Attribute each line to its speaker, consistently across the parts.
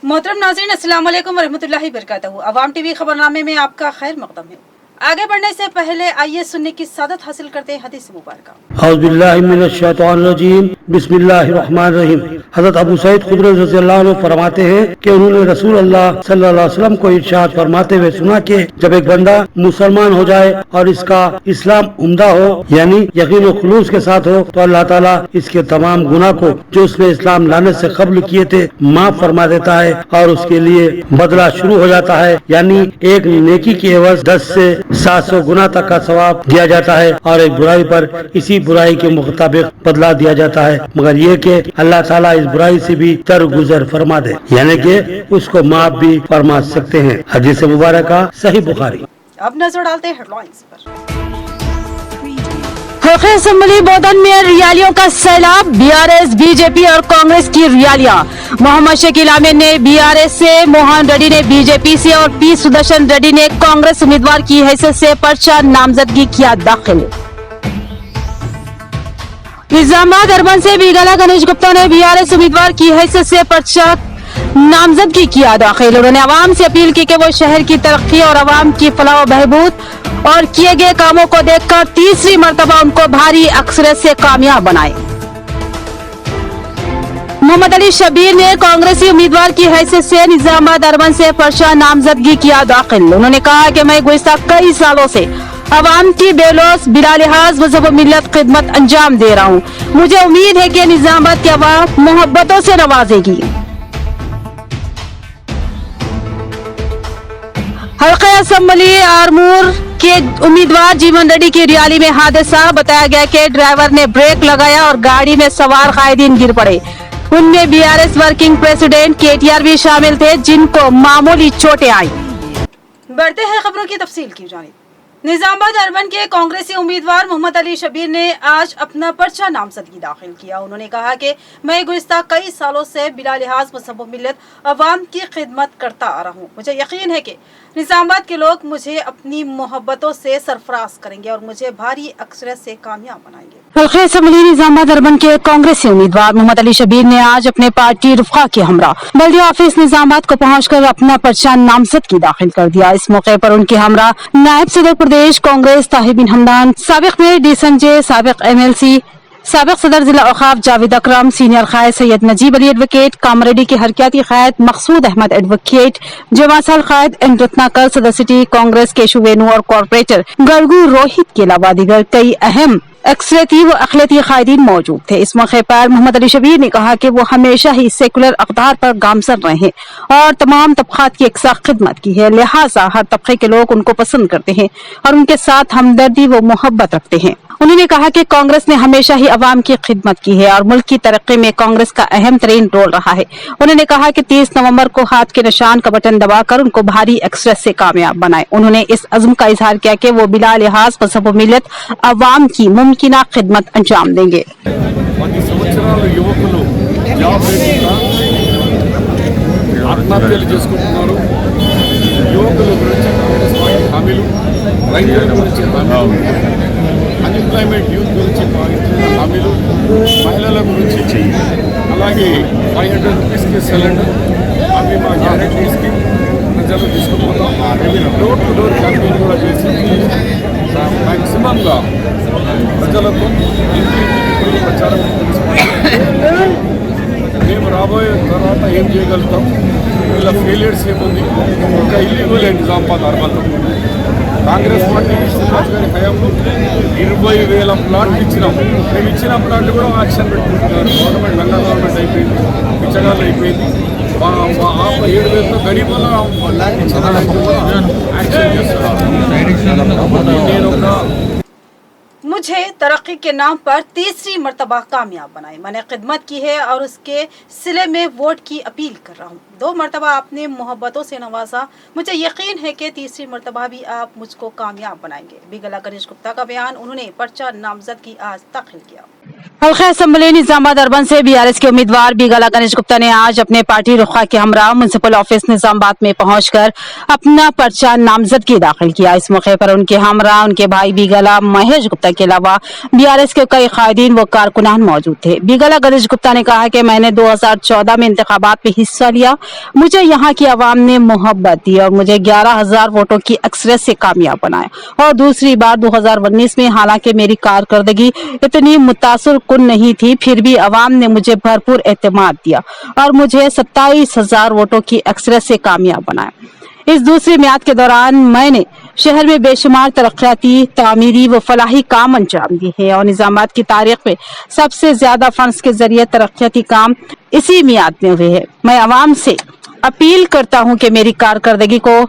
Speaker 1: मोहतरम नाज़रीन, अस्सलाम वालेकुम वरहमतुल्लाहि वबरकातुहू। अवाम टीवी खबरनामे में आपका खैर मक़दम है। आगे बढ़ने से पहले आइए सुनने की सादत हासिल करते हैं हदीस मुबारक।
Speaker 2: औज़ु बिल्लाहि मिनश शैतानिर रजीम, बिस्मिल्लाहिर रहमानिर रहीम। हज़रत अबू सईद खुदरी रज़ियल्लाहु अन्हु फरमाते हैं कि उन्होंने रसूल अल्लाह सल्लल्लाहु अलैहि वसल्लम को इरशाद फरमाते हुए सुना कि जब एक बंदा मुसलमान हो जाए और इसका इस्लाम उम्दा हो, यानी यकीन और खुलूस के साथ हो, तो अल्लाह ताला इसके तमाम गुनाह को जो उसने इस्लाम लाने से कब्ल किए थे माफ फरमा देता है और उसके लिए बदला शुरू हो जाता है, यानी एक नेकी के एवज 10 से 700 गुना तक का सवाब दिया जाता है और एक बुराई पर इसी बुराई के मुताबिक बदला दिया जाता है, मगर ये कि अल्लाह ताला इस बुराई से भी दरगुजर फरमा दे, यानी कि उसको माफ भी फरमा सकते हैं। हदीस मुबारक सही बुखारी।
Speaker 1: अब नजर डालते हैं हेडलाइंस पर।
Speaker 3: हल्के असम्बली बोधन में रैलियों का सैलाब, बीआरएस, बीजेपी और कांग्रेस की रैलियां। मोहम्मद शकील अहमद ने बीआरएस से, मोहन रेड्डी ने बीजेपी से और पी सुदर्शन रेड्डी ने कांग्रेस उम्मीदवार की हैसियत से पर्चा नामजदगी किया दाखिल। निजामाबाद अर्बन से बीगला गणेश गुप्ता ने बीआरएस उम्मीदवार की हैसियत से पर्चा नामजदगी किया दाखिल। उन्होंने आवाम से अपील की कि वो शहर की तरक्की और आवाम की फलाह बहबूद और किए गए कामों को देखकर तीसरी मर्तबा उनको भारी अक्सरियत से कामयाब बनाए। मोहम्मद अली शबीर ने कांग्रेसी उम्मीदवार की हैसियत से निजामाबाद अर्बन से पर्चा नामजदगी किया दाखिल। उन्होंने कहा कि मैं गुज़िश्ता कई सालों से अवाम की बेलौस बिला लिहाज मजहब व मिल्लत खिदमत अंजाम दे रहा हूँ। मुझे उम्मीद है कि निजामाबाद की अवाम मोहब्बतों से नवाजेगी। हल्के असम्बली आरमूर के उम्मीदवार जीवन रेड्डी की रैली में हादसा। बताया गया कि ड्राइवर ने ब्रेक लगाया और गाड़ी में सवार कायदीन गिर पड़े। उनमें बीआरएस वर्किंग प्रेसिडेंट केटीआर भी शामिल थे, जिनको मामूली चोटें आई।
Speaker 1: बढ़ते हैं खबरों की तफसील की जानिब। निजामाबाद अर्बन के कांग्रेसी उम्मीदवार मोहम्मद अली शबीर ने आज अपना पर्चा नामजदगी दाखिल किया। उन्होंने कहा कि मैं गुज़िश्ता कई सालों से बिला लिहाज मज़हब व मिल्लत अवाम की खिदमत करता आ रहा हूँ। मुझे यकीन है कि निजामाबाद के लोग मुझे अपनी मोहब्बतों से सरफराज करेंगे और मुझे भारी अक्सरियत से कामयाब बनाएंगे।
Speaker 3: हल्के असम्बली निजामाबाद अर्बन के कांग्रेसी उम्मीदवार मोहम्मद अली शबीर ने आज अपने पार्टी रुफ़ा के हमरा बल्दिया ऑफिस निजामाबाद को पहुंचकर अपना पर्चा नामजदगी दाखिल कर दिया। इस मौके पर उनके हमरा नायब सदर प्रदेश कांग्रेस ताहिर बिन हमदान, साबिक मेयर डी संजय, साबिक एमएलसी, साबिक सदर जिला औकाफ जावेद अकरम, सीनियर कायद सैयद नजीब अली एडवोकेट, कामरेड्डी के हरकियाती कायद मकसूद अहमद एडवोकेट, जमासल कायद एन रत्नाकर, सदर सिटी कांग्रेस केशु वेणु और कॉर्पोरेटर गड़गू रोहित के अलावा दीगर कई अहम अक्सरियती व अक़लियती कायदीन मौजूद थे। इस मौके पर मोहम्मद अली शबीर ने कहा कि वो हमेशा ही सेकुलर अक़दार पर गामजन रहे हैं और तमाम तबक़ात की एकसा खिदमत की है, लिहाजा हर तबके के लोग उनको पसंद करते हैं और उनके साथ हमदर्दी व मोहब्बत रखते हैं। उन्होंने कहा कि कांग्रेस ने हमेशा ही अवाम की खिदमत की है और मुल्क की तरक्की में कांग्रेस का अहम तरीन रोल रहा है। उन्होंने कहा कि 30 नवंबर को हाथ के निशान का बटन दबाकर उनको भारी अक्सरियत से कामयाब बनाए। उन्होंने इस अज़्म का इजहार किया कि वो बिला लिहाज मज़हब व मिल्लत अवाम की मुमकिना खिदमत अंजाम देंगे।
Speaker 4: అన్ఎంప్లాయ్మెంట్ యూత్ గురించి హామీలు, మహిళల గురించి, అలాగే 500 రూపీస్కి సిలిండర్, అవి మా గ్యారెంటీస్కి ప్రజలు తీసుకుపోతాం. డోర్ టు డోర్ క్యాంపెయిన్ కూడా చేసి మ్యాక్సిమంగా ప్రజలకు ఇంటింటికి ప్రచారం మేము రాబోయే తర్వాత ఏం చేయగలుగుతాం, వీళ్ళ ఫెయిలియర్స్ ఏముంది. ఒక ఇల్లీగల్ నిజామాబాద్ అర్బన్లో కాంగ్రెస్ పార్టీ శ్రీనివాస్ గారి హయాంలో 20,000 ప్లాట్లు ఇచ్చినాం. మేము ఇచ్చిన ప్లాట్లు కూడా యాక్షన్ పెట్టుకుంటున్నారు. గవర్నమెంట్ లంగా గవర్నమెంట్ అయిపోయింది, పిచ్చగాళ్ళు అయిపోయింది. 7,000తో గరీబుల ల్యాండ్ ఇచ్చిన యాక్షన్ చేస్తున్నారు. నేను ఒక
Speaker 1: मुझे तरक्की के नाम पर तीसरी मर्तबा कामयाब बनाए। मैंने खिदमत की है और उसके सिले में वोट की अपील कर रहा हूँ। 2 मर्तबा आपने मोहब्बतों से नवाजा, मुझे यकीन है कि तीसरी मर्तबा भी आप मुझको कामयाब बनाएंगे। बीगला गणेश गुप्ता का बयान। उन्होंने पर्चा नामजदगी आज दाखिल किया।
Speaker 3: हल्का असम्बली निजामाबाद अर्बन से बीआरएस के उम्मीदवार बीगाला गणेश गुप्ता ने आज अपने पार्टी रुखा के हमरा म्युनिसिपल ऑफिस निजामाबाद में पहुंचकर अपना पर्चा नामजदगी दाखिल किया। इस मौके पर उनके हमरा उनके भाई बीगाला महेश गुप्ता के अलावा बीआरएस के कई कायदीन व कारकुनान मौजूद थे। बीगाला गणेश गुप्ता ने कहा कि मैंने 2014 में इंतखाबात में हिस्सा लिया, मुझे यहाँ की आवाम ने मोहब्बत दी और मुझे 11,000 वोटों की अक्सरियत से कामयाब बनाया। और दूसरी बार 2019 में हालांकि मेरी कारकर्दगी इतनी मुतासर कुन नहीं थी, फिर भी अवाम ने मुझे भरपूर एतमाद दिया और मुझे 27,000 वोटों की अक्सरियत से कामयाब बनाया। इस दूसरी मियाद के दौरान मैंने शहर में बेशुमार तरक्याती, तामीरी व फलाही काम अंजाम दिए हैं और निजामाबाद की तारीख में सबसे ज्यादा फंड्स के जरिए तरक्याती काम इसी मियाद में हुए हैं। मैं अवाम से अपील करता हूँ कि मेरी कारकर्दगी को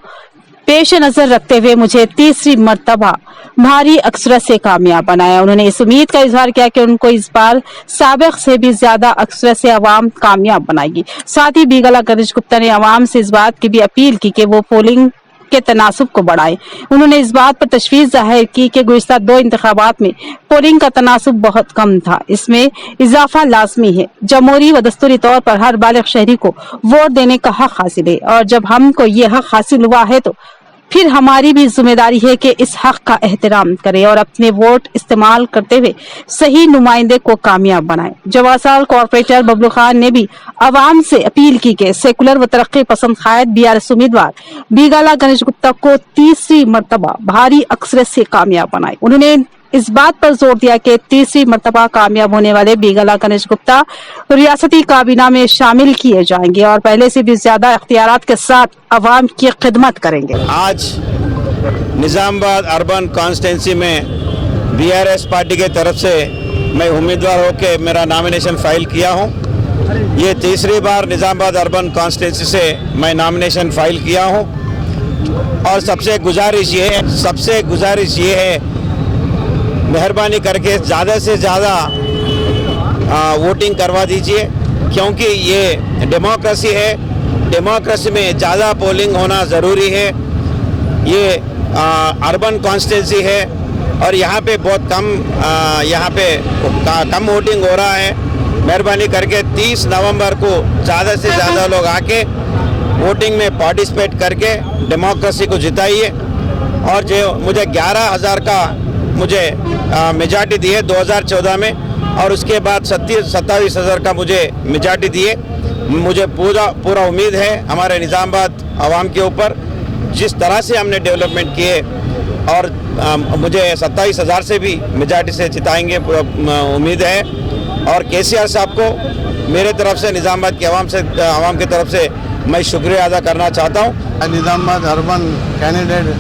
Speaker 3: पेश नजर रखते हुए मुझे तीसरी मर्तबा भारी अक्सरत से कामयाब बनाया। उन्होंने इस उम्मीद का इजहार किया कि उनको इस बार साबिक से भी ज्यादा अक्सरत से अवाम कामयाब बनाएगी। साथ ही बीगाला गणेश गुप्ता ने अवाम से इस बात की भी अपील की कि वो पोलिंग के तनासुब को बढ़ाए। उन्होंने इस बात पर तशवीश जाहिर की कि गुज़िश्ता 2 इंतखाबात में पोलिंग का तनासुब बहुत कम था, इसमें इजाफा लाजमी है। जमहूरी व दस्तूरी तौर पर हर बालिग शहरी को वोट देने का हक हासिल है और जब हमको ये हक हासिल हुआ है तो फिर हमारी भी जिम्मेदारी है कि इस हक का एहतराम करें और अपने वोट इस्तेमाल करते हुए सही नुमाइंदे को कामयाब बनाएं। जवासाल कॉर्पोरेटर बबलू खान ने भी आवाम से अपील की कि सेकुलर व तरक्की पसंद कायद बीआरएस उम्मीदवार बीगाला गणेश गुप्ता को तीसरी मर्तबा भारी अक्सरियत से कामयाब बनाए। उन्होंने इस बात पर जोर दिया कि तीसरी मर्तबा कामयाब होने वाले बीगाला गणेश गुप्ता रियासती काबीना में शामिल किए जाएंगे और पहले से भी ज्यादा इख्तियारात के साथ अवाम की खिदमत करेंगे।
Speaker 5: आज निजामाबाद अर्बन कॉन्स्टिट्यूंसी में बीआरएस पार्टी के तरफ से मैं उम्मीदवार होकर मेरा नॉमिनेशन फाइल किया हूं। ये तीसरी बार निजामाबाद अर्बन कॉन्स्टिट्यूंसी से मैं नॉमिनेशन फाइल किया हूं और सबसे गुजारिश ये है मेहरबानी करके ज़्यादा से ज़्यादा वोटिंग करवा दीजिए, क्योंकि ये डेमोक्रेसी है। डेमोक्रेसी में ज़्यादा पोलिंग होना ज़रूरी है। ये अर्बन कॉन्स्टिट्यूंसी है और यहाँ पे बहुत कम वोटिंग हो रहा है। मेहरबानी करके 30 नवंबर को ज़्यादा से ज़्यादा लोग आके वोटिंग में पार्टिसिपेट करके डेमोक्रेसी को जिताइए। और जो मुझे 11,000 का मुझे मेजॉरिटी दी है 2014 में और उसके बाद 27,000 का मुझे मेजॉरिटी दी है। मुझे पूरा उम्मीद है हमारे निजामाबाद आवाम के ऊपर, जिस तरह से हमने डेवलपमेंट किए और मुझे 27,000 से भी मेजॉरिटी से जिताएंगे उम्मीद है। और केसीआर साहब को मेरे तरफ से निजामाबाद की आवाम की तरफ से मैं शुक्रिया अदा करना चाहता हूँ।
Speaker 6: निजामाबाद अर्बन कैंडिडेट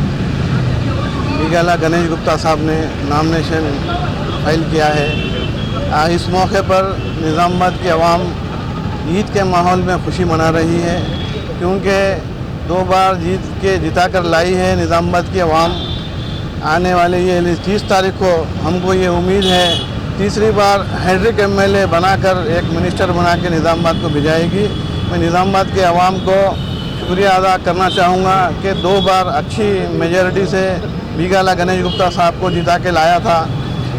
Speaker 6: बीगाला गणेश गुप्ता साहब ने नॉमिनेशन फाइल किया है। इस मौके पर निजामाबाद की आवाम ईद के माहौल में खुशी मना रही है, क्योंकि 2 बार जिता कर लाई है निजामाबाद की आवाम। आने वाले ये 30 तारीख को हमको ये उम्मीद है तीसरी बार हैड्रिक एमएलए बनाकर एक मिनिस्टर बना के निजामाबाद को भिजाएगी। मैं निजामाबाद के आवाम को शुक्रिया अदा करना चाहूँगा कि 2 बार अच्छी मेजॉरिटी से बीगाला गणेश गुप्ता साहब को जिता के लाया था।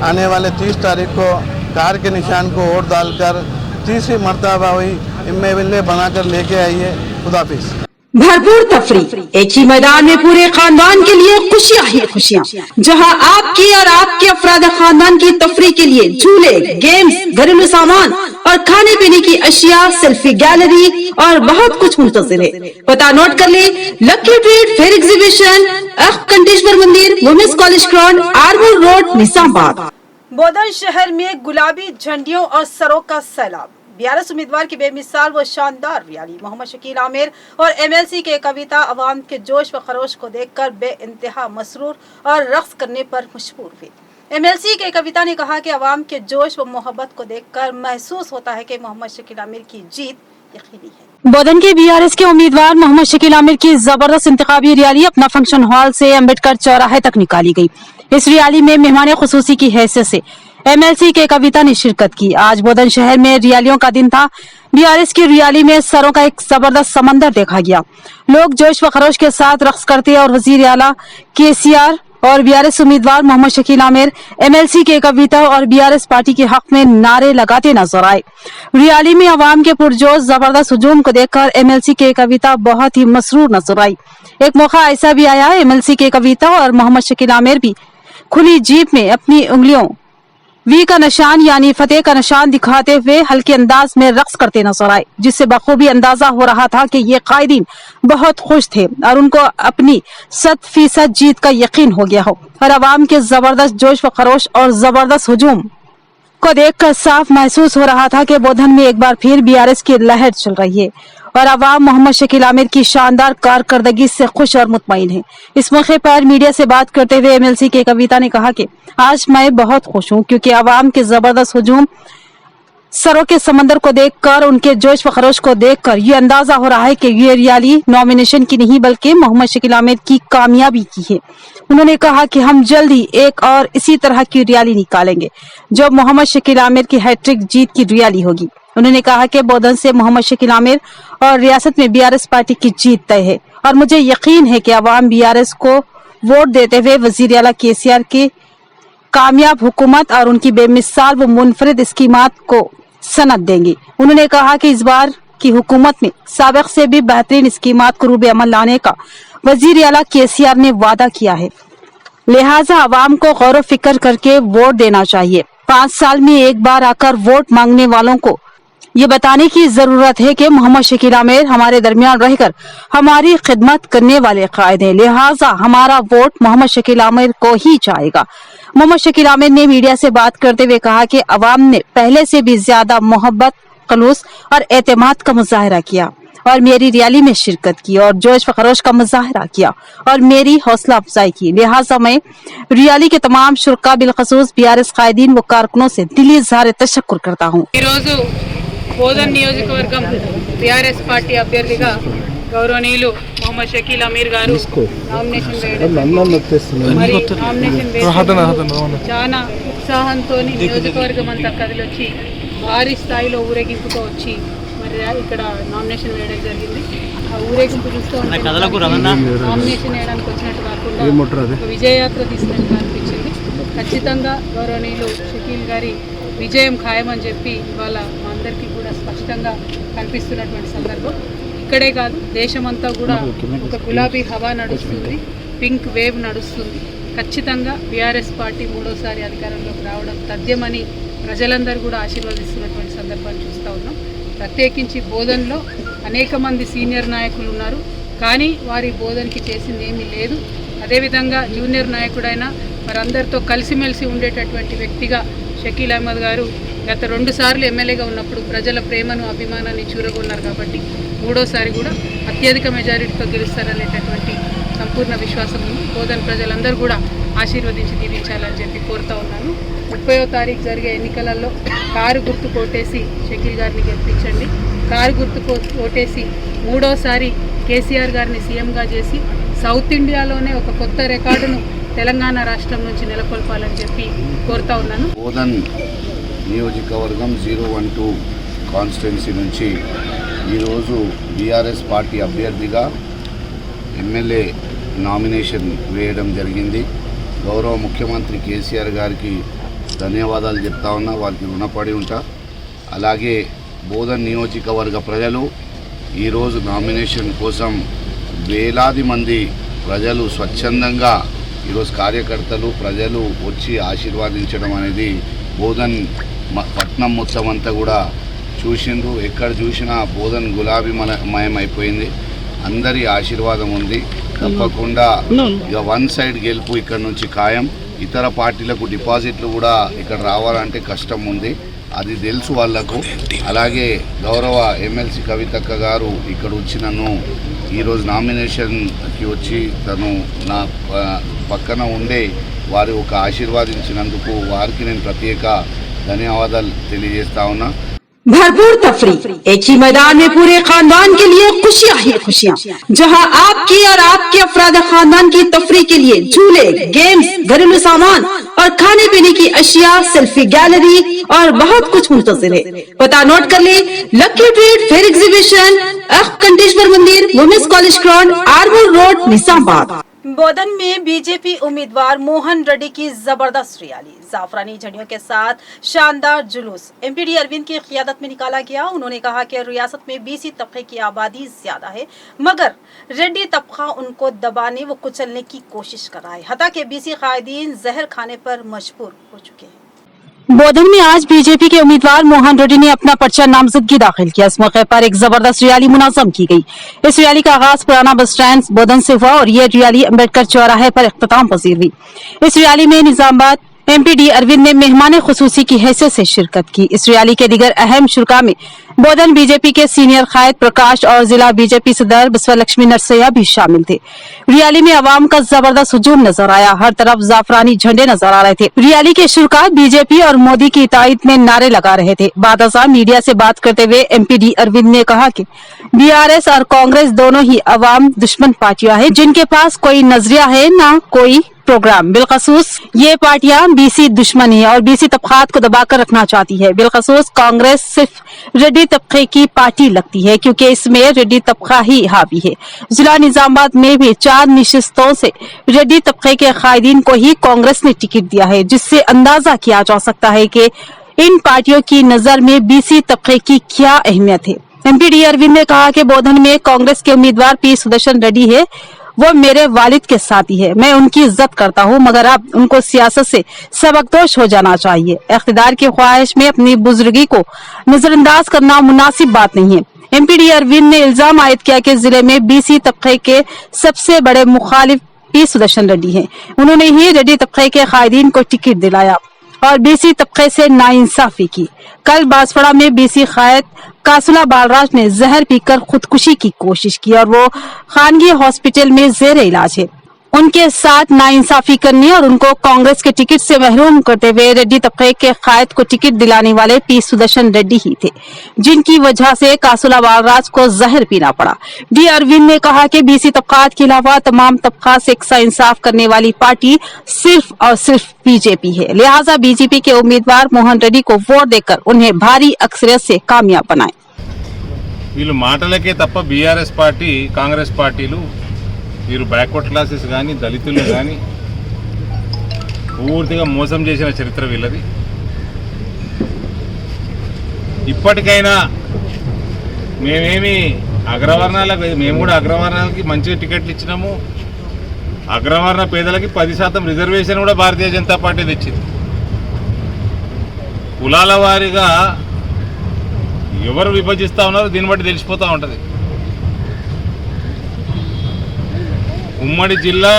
Speaker 6: आने वाले 30 तारीख को कार के निशान को वोट डालकर तीसरी मर्तबा हुई एमएलए बनाकर लेके आइए। खुदाफिज।
Speaker 3: भरपूर तफरी, एक ही मैदान में पूरे खानदान के लिए खुशियां ही खुशियां, जहां आपकी और आपके अफराद खानदान की तफरी के लिए झूले, गेम्स, घरेलू सामान और खाने पीने की अशिया, सेल्फी गैलरी और बहुत कुछ मुंतजिर है। पता नोट कर ले, lucky treat fair exhibition, Kanteshwar मंदिर, women's college ground, Armoor road, Nizamabad.
Speaker 1: Bodhan शहर में गुलाबी झंडियों और सरों का सैलाब। बीआरएस उम्मीदवार की बेमिसाल व शानदार रैली। मोहम्मद शकील आमिर और एमएलसी के कविता अवाम के जोश व खरोश को देखकर बेइंतहा मसरूर और रक्स करने पर मजबूर हुए। एमएलसी के कविता ने कहा कि अवाम के जोश व मोहब्बत को देखकर महसूस होता है कि मोहम्मद शकील आमिर की जीत यकीनी है।
Speaker 3: बोधन के बीआरएस के उम्मीदवार मोहम्मद शकील आमिर की जबरदस्त इंतखाबी रैली अपना फंक्शन हॉल से अम्बेडकर चौराहे तक निकाली गई। इस रैली में मेहमान खुसूसी की हैसियत से एमएलसी के कविता ने शिरकत की। आज बोधन शहर में रैलियों का दिन था। बीआरएस की रैली में सरों का एक जबरदस्त समंदर देखा गया। लोग जोश व खरोश के साथ रक्स करते और वजीर आला केसीआर और बीआरएस उम्मीदवार मोहम्मद शकील आमिर एमएलसी के कविता और बीआरएस पार्टी के हक में नारे लगाते नजर आए। रियाली में अवाम के पुरजोश जबरदस्त हुजूम को देखकर एमएलसी के कविता बहुत ही मसरूर नजर आई। एक मौका ऐसा भी आया एमएलसी के कविता और मोहम्मद शकील आमिर भी खुली जीप में अपनी उंगलियों वी का निशान यानी फतेह का निशान दिखाते हुए हल्के अंदाज में रक्स करते नजर आए, जिससे बखूबी अंदाजा हो रहा था कि ये कायदीन बहुत खुश थे और उनको अपनी 100% जीत का यकीन हो गया हो। और अवाम के जबरदस्त जोश व खरोश और जबरदस्त हुजूम को देखकर साफ महसूस हो रहा था कि बोधन में एक बार फिर बीआरएस की लहर चल रही है और अवाम मोहम्मद शकील आमिर की शानदार कारकर्दगी से खुश और मुतमईन है। इस मौके पर मीडिया से बात करते हुए एमएलसी के कविता ने कहा कि आज मैं बहुत खुश हूं क्योंकि अवाम के जबरदस्त हुजूम सरों के समंदर को देखकर, उनके जोश व खरोश को देखकर ये अंदाजा हो रहा है कि ये रैली नॉमिनेशन की नहीं बल्कि मोहम्मद शकील आमिर की कामयाबी की है। उन्होंने कहा कि हम जल्द ही एक और इसी तरह की रैली निकालेंगे जब मोहम्मद शकील आमिर की हैट्रिक जीत की रैली होगी। उन्होंने कहा कि बोधन से मोहम्मद शकील आमिर और रियासत में बीआरएस पार्टी की जीत तय है और मुझे यकीन है कि अवाम बीआरएस को वोट देते हुए वजीर आला केसीआर की कामयाब हुकूमत और उनकी बेमिसाल व मुनफरिद स्कीमात को सनद देंगी। उन्होंने कहा कि इस बार की हुकूमत में साबिक से भी बेहतरीन स्कीमात को रूबे अमल लाने का वजीर आला केसीआर ने वादा किया है, लिहाजा अवाम को गौर फिक्र करके वोट देना चाहिए। 5 साल में एक बार आकर वोट मांगने वालों को ये बताने की जरूरत है कि मोहम्मद शकील आमिर हमारे दरमियान रहकर हमारी खिदमत करने वाले कायद हैं, लिहाजा हमारा वोट मोहम्मद शकील आमिर को ही जाएगा। मोहम्मद शकील आमिर ने मीडिया से बात करते हुए कहा कि अवाम ने पहले से भी ज्यादा मोहब्बत, खलूस और एतमाद का मुजाहरा किया और मेरी रैली में शिरकत की और जोश व खरोश का मुजाहरा किया और मेरी हौसला अफजाई की, लिहाजा मैं रैली के तमाम शुरका बिलखसूस बीआरएस कायदीन व कारकुनों से दिली इज़हार तशक्कुर करता हूँ।
Speaker 7: బోధన్ నియోజకవర్గం టీఆర్ఎస్ పార్టీ అభ్యర్థిగా గౌరవనీయులు మొహమ్మద్ షకీల్ అమీర్ గారు నామినేషన్ వేయడం చాలా ఉత్సాహంతో నియోజకవర్గం అంతా కదిలొచ్చి భారీ స్థాయిలో ఊరేగింపుతో వచ్చి మరి ఇక్కడ నామినేషన్ వేయడం జరిగింది। ఆ ఊరేగింపు చూస్తూ నామినేషన్ వేయడానికి వచ్చినట్టు కాకుండా విజయయాత్ర తీసినట్టు అనిపించింది। ఖచ్చితంగా గౌరవనీయులు షకీల్ గారి విజయం ఖాయమని చెప్పి ఇవాళ మా అందరికీ కూడా స్పష్టంగా కనిపిస్తున్నటువంటి సందర్భం। ఇక్కడే కాదు దేశమంతా కూడా ఒక గులాబీ హవా నడుస్తుంది, పింక్ వేవ్ నడుస్తుంది। ఖచ్చితంగా బీఆర్ఎస్ పార్టీ మూడోసారి అధికారంలోకి రావడం తథ్యమని ప్రజలందరూ కూడా ఆశీర్వదిస్తున్నటువంటి సందర్భాన్ని చూస్తూ ఉన్నాం। ప్రత్యేకించి బోధన్లో అనేక మంది సీనియర్ నాయకులు ఉన్నారు, కానీ వారి బోధనకి చేసింది ఏమీ లేదు। అదేవిధంగా జూనియర్ నాయకుడైన మరందరితో కలిసిమెలిసి ఉండేటటువంటి వ్యక్తిగా షకీల్ అహ్మద్ గారు గత 2 సార్లు ఎమ్మెల్యేగా ఉన్నప్పుడు ప్రజల ప్రేమను అభిమానాన్ని చూరగొన్నారు కాబట్టి మూడోసారి కూడా అత్యధిక మెజారిటీతో గెలుస్తారనేటటువంటి సంపూర్ణ విశ్వాసం ఉంది। బోధన్ ప్రజలందరూ కూడా ఆశీర్వదించి దీవించాలని చెప్పి కోరుతా ఉన్నాను। 30వ తారీఖు జరిగే ఎన్నికలలో కారు గుర్తు కోటేసి షకీల్ గారిని గెలిపించండి। కారు గుర్తు కోటేసి మూడోసారి కేసీఆర్ గారిని సీఎంగా చేసి సౌత్ ఇండియాలోనే ఒక కొత్త రికార్డును తెలంగాణ రాష్ట్రం నుంచి నెలకొల్పాలని చెప్పి కోరుతా ఉన్నాను।
Speaker 8: బోధన్ నియోజకవర్గం 012 కాన్స్టిట్యున్సీ నుంచి ఈరోజు బీఆర్ఎస్ పార్టీ అభ్యర్థిగా ఎమ్మెల్యే నామినేషన్ వేయడం జరిగింది। గౌరవ ముఖ్యమంత్రి కేసీఆర్ గారికి ధన్యవాదాలు చెప్తా ఉన్నా, వారికి రుణపడి ఉంటా। అలాగే బోధన్ నియోజకవర్గ ప్రజలు ఈరోజు నామినేషన్ కోసం వేలాది మంది ప్రజలు స్వచ్ఛందంగా ఈరోజు కార్యకర్తలు ప్రజలు వచ్చి ఆశీర్వాదించడం అనేది బోధన్ పట్నం మొత్తం అంతా కూడా చూసిండ్రు। ఎక్కడ చూసినా బోధన్ గులాబీ మయం అయిపోయింది, అందరి ఆశీర్వాదం ఉంది। తప్పకుండా ఇక 1 సైడ్ గెలుపు ఇక్కడ నుంచి ఖాయం। ఇతర పార్టీలకు డిపాజిట్లు కూడా ఇక్కడ రావాలంటే కష్టం ఉంది, అది తెలుసు వాళ్లకు। అలాగే గౌరవ ఎమ్మెల్సీ కవితక్క గారు ఇక్కడ వచ్చి నన్ను ఈరోజు నామినేషన్కి వచ్చి తను నా పక్కన ఉండే వారు ఒక ఆశీర్వాదించినందుకు వారికి నేను ప్రత్యేక ధన్యవాదాలు తెలియజేస్తా ఉన్నా।
Speaker 3: भरपूर तफरी एक ही मैदान में पूरे खानदान के लिए खुशियां ही खुशियां, जहां आपकी और आपके अफराद खानदान की तफरी के लिए झूले, गेम्स, घरेलू सामान और खाने पीने की अशिया, सेल्फी गैलरी और बहुत कुछ मुंतजिर है। पता नोट कर ले, lucky treat fair exhibition, Kanteshwar मंदिर, women's college ground, Armoor road, Nizamabad.
Speaker 1: Bodhan में बीजेपी उम्मीदवार मोहन रेड्डी की जबरदस्त रैली, जाफरानी झंडियों के साथ शानदार जुलूस एमपीडी अरविंद की क़ियादत में निकाला गया। उन्होंने कहा कि रियासत में बीसी तबके की आबादी ज्यादा है, मगर रेड्डी तबका उनको दबाने व कुचलने की कोशिश कर रहा है। हता के बीसी कायदीन जहर खाने पर मजबूर हो चुके हैं।
Speaker 3: बोधन में आज बीजेपी के उम्मीदवार मोहन रेड्डी ने अपना पर्चा नामजदगी दाखिल किया। इस मौके पर एक जबरदस्त रैली मुनाज़म की गई। इस रैली का आगाज पुराना बस स्टैंड बोधन से हुआ और ये रैली अम्बेडकर चौराहे पर इख्तिताम पजीर हुई। इस रैली में निजामाबाद एमपीडी अरविंद ने मेहमान खुसूसी की हैसियत से शिरकत की। इस रैली के दीगर अहम शुरा में बोधन बीजेपी के सीनियर कायद प्रकाश और जिला बीजेपी सदर बसवलक्ष्मी नरसैया भी शामिल थे। रैली में अवाम का जबरदस्त हुजूम नजर आया, हर तरफ जाफरानी झंडे नजर आ रहे थे। रैली के शुरा बीजेपी और मोदी की तायद में नारे लगा रहे थे। बादशाह मीडिया से बात करते हुए एमपीडी अरविंद ने कहा कि बीआरएस और कांग्रेस दोनों ही अवाम दुश्मन पार्टियां हैं, जिनके पास कोई नजरिया है न कोई प्रोग्राम। बिलखसूस ये पार्टियां बीसी दुश्मन है और बीसी तबकात को दबाकर रखना चाहती है। बिलखसूस कांग्रेस सिर्फ रेड्डी तबके की पार्टी लगती है, क्योंकि इसमें रेड्डी तबका ही हावी है। जिला निजामाबाद में भी 4 नशिस्तों से रेड्डी तबके के कायदीन को ही कांग्रेस ने टिकट दिया है, जिससे अंदाजा किया जा सकता है कि इन पार्टियों की नजर में बीसी तबके की क्या अहमियत है। एमपीडी अरविंद ने कहा कि बोधन में कांग्रेस के उम्मीदवार पी सुदर्शन रेड्डी है, वो मेरे वालिद के साथी है। मैं उनकी इज्जत करता हूँ, मगर अब उनको सियासत से सबकदोश हो जाना चाहिए। इख्तिदार की ख्वाहिश में अपनी बुजुर्गी को नजरअंदाज करना मुनासिब बात नहीं है। एमपीडी अरविंद ने इल्जाम आयद किया कि जिले में बीसी तबके के सबसे बड़े मुखालिफ पी सुदर्शन रेड्डी हैं। उन्होंने ही रेड्डी तबके के कायदीन को टिकट दिलाया और बीसी तबके से नाइंसाफी की। कल बांसवाड़ा में बीसी कायद कासुला बालराज ने जहर पीकर खुदकुशी की कोशिश की और वो खानगी हॉस्पिटल में जेर इलाज है। उनके साथ नाइंसाफी करने और उनको कांग्रेस के टिकट से महरूम करते हुए रेड्डी तबके के कायद को टिकट दिलाने वाले पी सुदर्शन रेड्डी ही थे, जिनकी वजह से कासुला बालराज को जहर पीना पड़ा। डी अरविंद ने कहा कि बीसी तबकात के अलावा तमाम तबकात से एकसा इंसाफ करने वाली पार्टी सिर्फ और सिर्फ बीजेपी है, लिहाजा बीजेपी के उम्मीदवार मोहन रेड्डी को वोट देकर उन्हें भारी अक्सरियत से कामयाब बनाए।
Speaker 9: వీళ్ళు మాటలకే తప్ప బీఆర్ఎస్ పార్టీ కాంగ్రెస్ పార్టీలు వీరు బ్యాక్వర్డ్ క్లాసెస్ కానీ దళితులు కానీ పూర్తిగా మోసం చేసిన చరిత్ర వీళ్ళది. ఇప్పటికైనా మేమేమి అగ్రవర్ణాలకు, మేము కూడా అగ్రవర్ణాలకి మంచిగా టికెట్లు ఇచ్చినాము. అగ్రవర్ణ పేదలకి 10% రిజర్వేషన్ కూడా భారతీయ జనతా పార్టీ తెచ్చింది. కులాల వారీగా ఎవరు విభజిస్తూ ఉన్నారో దీన్ని బట్టి తెలిసిపోతూ ఉంటుంది. ఉమ్మడి జిల్లా